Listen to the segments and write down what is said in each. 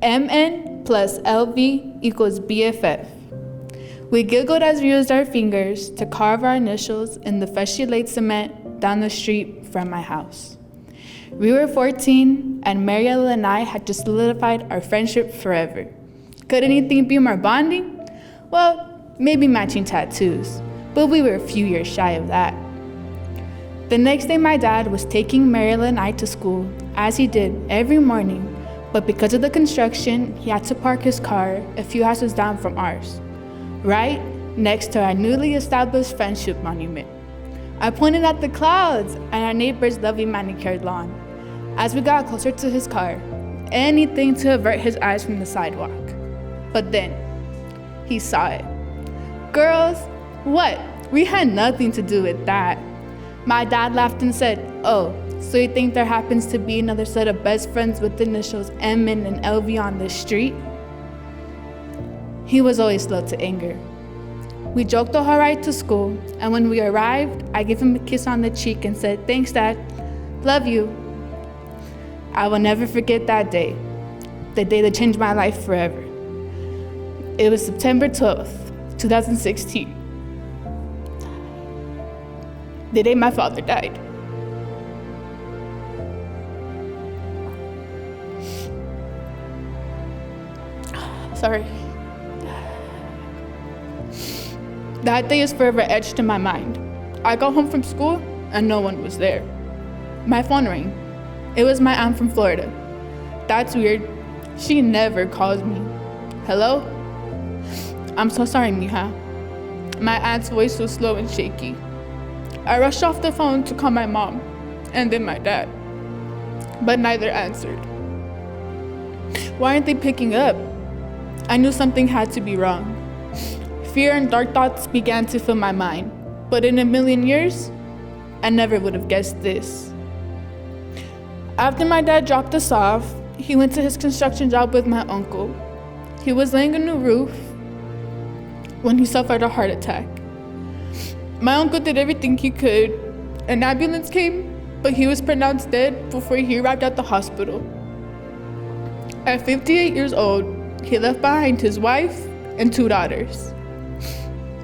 MN plus LV equals BFF. We giggled as we used our fingers to carve our initials in the freshly laid cement down the street from my house. We were 14, and Mariella and I had just solidified our friendship forever. Could anything be more bonding? Well, maybe matching tattoos, but we were a few years shy of that. The next day, my dad was taking Mariella and I to school, as he did every morning, but because of the construction, he had to park his car a few houses down from ours, right next to our newly established friendship monument. I pointed at the clouds and our neighbor's lovely manicured lawn. As we got closer to his car, anything to avert his eyes from the sidewalk. But then, he saw it. Girls, what? We had nothing to do with that. My dad laughed and said, "Oh, so you think there happens to be another set of best friends with the initials MN and LV on the street?" He was always slow to anger. We joked the whole ride to school, and when we arrived, I gave him a kiss on the cheek and said, "Thanks, Dad. Love you." I will never forget that day, the day that changed my life forever. It was September 12th, 2016, the day my father died. Sorry. That day is forever etched in my mind. I got home from school and no one was there. My phone rang. It was my aunt from Florida. That's weird. She never calls me. "Hello?" "I'm so sorry, mija." My aunt's voice was slow and shaky. I rushed off the phone to call my mom and then my dad, but neither answered. Why aren't they picking up? I knew something had to be wrong. Fear and dark thoughts began to fill my mind, but in a million years, I never would have guessed this. After my dad dropped us off, he went to his construction job with my uncle. He was laying a new roof when he suffered a heart attack. My uncle did everything he could. An ambulance came, but he was pronounced dead before he arrived at the hospital. At 58 years old, he left behind his wife and 2 daughters.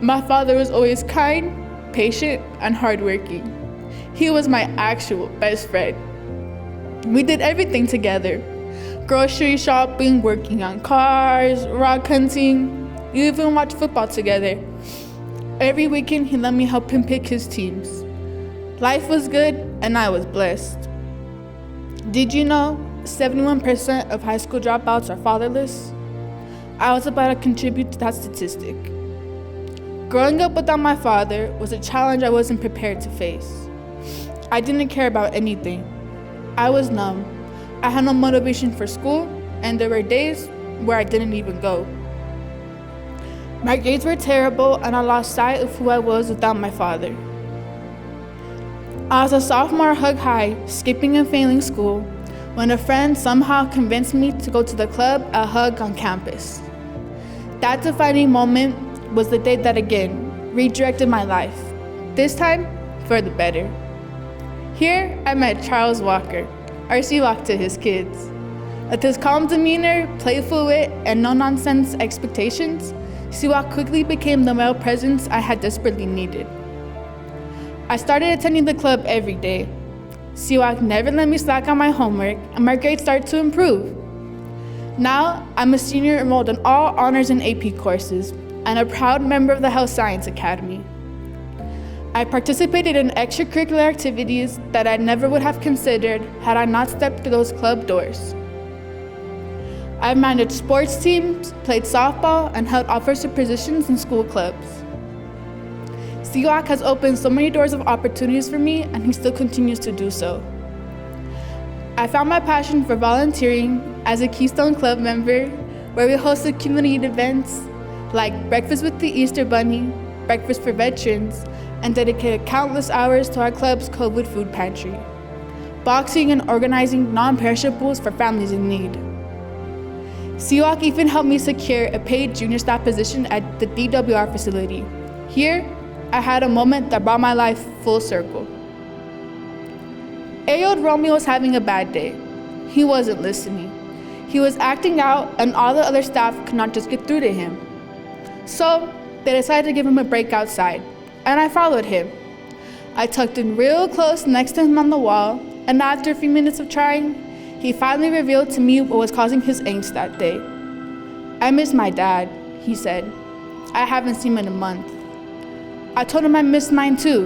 My father was always kind, patient, and hardworking. He was my actual best friend. We did everything together. Grocery shopping, working on cars, rock hunting. We even watched football together. Every weekend, he let me help him pick his teams. Life was good, and I was blessed. Did you know 71% of high school dropouts are fatherless? I was about to contribute to that statistic. Growing up without my father was a challenge I wasn't prepared to face. I didn't care about anything. I was numb. I had no motivation for school, and there were days where I didn't even go. My grades were terrible, and I lost sight of who I was without my father. I was a sophomore Hug High, skipping and failing school, when a friend somehow convinced me to go to the club at Hug on campus. That defining moment was the day that again redirected my life, this time for the better. Here, I met Charles Walker, our Seawalk to his kids. With his calm demeanor, playful wit, and no-nonsense expectations, Seawalk quickly became the male presence I had desperately needed. I started attending the club every day. Seawalk never let me slack on my homework, and my grades started to improve. Now, I'm a senior enrolled in all honors and AP courses, and a proud member of the Health Science Academy. I participated in extracurricular activities that I never would have considered had I not stepped through those club doors. I've managed sports teams, played softball, and held officer positions in school clubs. Seawalk has opened so many doors of opportunities for me, and he still continues to do so. I found my passion for volunteering as a Keystone Club member, where we hosted community events like Breakfast with the Easter Bunny, Breakfast for Veterans, and dedicated countless hours to our club's COVID food pantry, boxing and organizing non-perishables for families in need. Seawalk even helped me secure a paid junior staff position at the DWR facility. Here, I had a moment that brought my life full circle. 8-year-old Romeo was having a bad day. He wasn't listening. He was acting out, and all the other staff could not just get through to him. So they decided to give him a break outside, and I followed him. I tucked in real close next to him on the wall, and after a few minutes of trying, he finally revealed to me what was causing his angst that day. "I miss my dad," he said. "I haven't seen him in a month." I told him I missed mine too.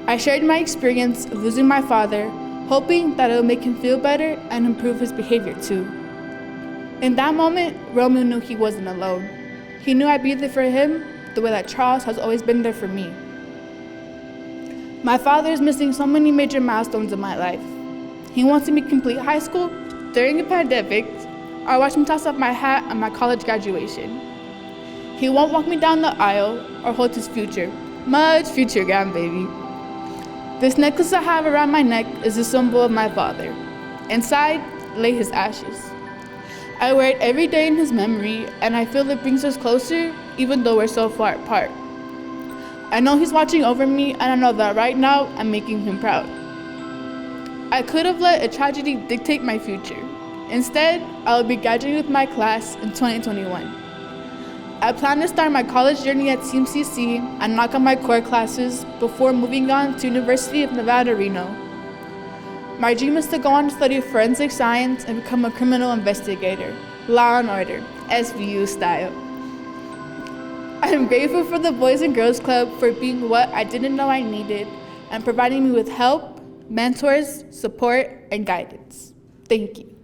I shared my experience of losing my father, hoping that it would make him feel better and improve his behavior too. In that moment, Romeo knew he wasn't alone. He knew I'd be there for him the way that Charles has always been there for me. My father is missing so many major milestones in my life. He wants me to complete high school during a pandemic, or watch me toss off my hat at my college graduation. He won't walk me down the aisle or hold his future, much future grandbaby. This necklace I have around my neck is a symbol of my father. Inside lay his ashes. I wear it every day in his memory, and I feel it brings us closer even though we're so far apart. I know he's watching over me, and I know that right now I'm making him proud. I could have let a tragedy dictate my future. Instead, I will be graduating with my class in 2021. I plan to start my college journey at CMCC and knock out my core classes before moving on to University of Nevada, Reno. My dream is to go on to study forensic science and become a criminal investigator, law and order, SVU style. I am grateful for the Boys and Girls Club for being what I didn't know I needed and providing me with help, mentors, support, and guidance. Thank you.